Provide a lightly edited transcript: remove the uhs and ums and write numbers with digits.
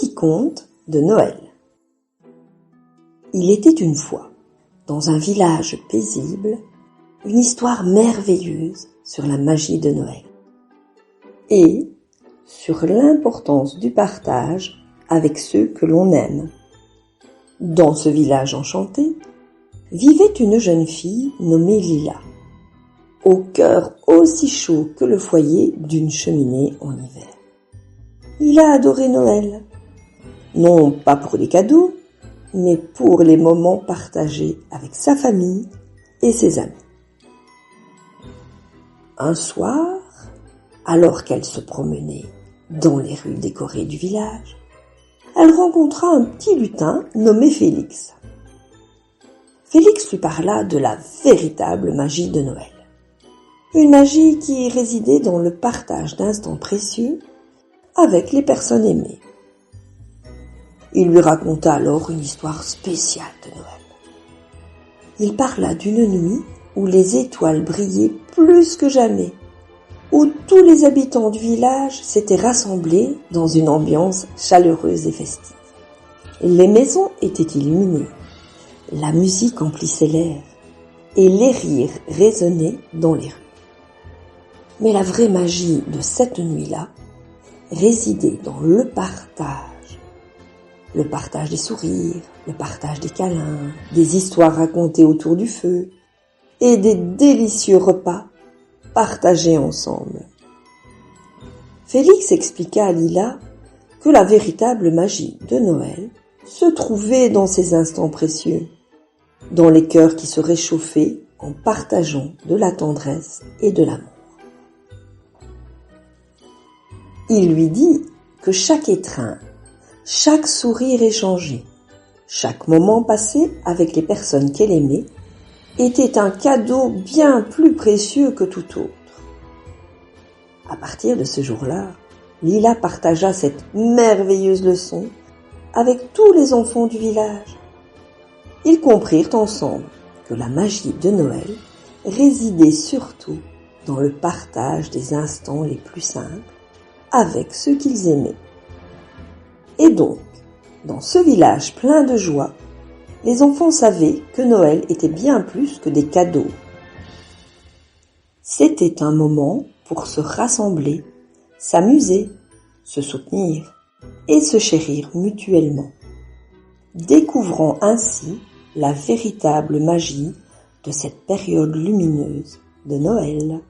Petit conte de Noël. Il était une fois, dans un village paisible, une histoire merveilleuse sur la magie de Noël et sur l'importance du partage avec ceux que l'on aime. Dans ce village enchanté, vivait une jeune fille nommée Lila, au cœur aussi chaud que le foyer d'une cheminée en hiver. Lila adorait Noël, non pas pour les cadeaux, mais pour les moments partagés avec sa famille et ses amis. Un soir, alors qu'elle se promenait dans les rues décorées du village, elle rencontra un petit lutin nommé Félix. Félix lui parla de la véritable magie de Noël. Une magie qui résidait dans le partage d'instants précieux avec les personnes aimées. Il lui raconta alors une histoire spéciale de Noël. Il parla d'une nuit où les étoiles brillaient plus que jamais, où tous les habitants du village s'étaient rassemblés dans une ambiance chaleureuse et festive. Les maisons étaient illuminées, la musique emplissait l'air et les rires résonnaient dans les rues. Mais la vraie magie de cette nuit-là résidait dans le partage des sourires, le partage des câlins, des histoires racontées autour du feu et des délicieux repas partagés ensemble. Félix expliqua à Lila que la véritable magie de Noël se trouvait dans ces instants précieux, dans les cœurs qui se réchauffaient en partageant de la tendresse et de l'amour. Il lui dit que chaque étreinte, chaque sourire échangé, chaque moment passé avec les personnes qu'elle aimait était un cadeau bien plus précieux que tout autre. À partir de ce jour-là, Lila partagea cette merveilleuse leçon avec tous les enfants du village. Ils comprirent ensemble que la magie de Noël résidait surtout dans le partage des instants les plus simples avec ceux qu'ils aimaient. Et donc, dans ce village plein de joie, les enfants savaient que Noël était bien plus que des cadeaux. C'était un moment pour se rassembler, s'amuser, se soutenir et se chérir mutuellement, découvrant ainsi la véritable magie de cette période lumineuse de Noël.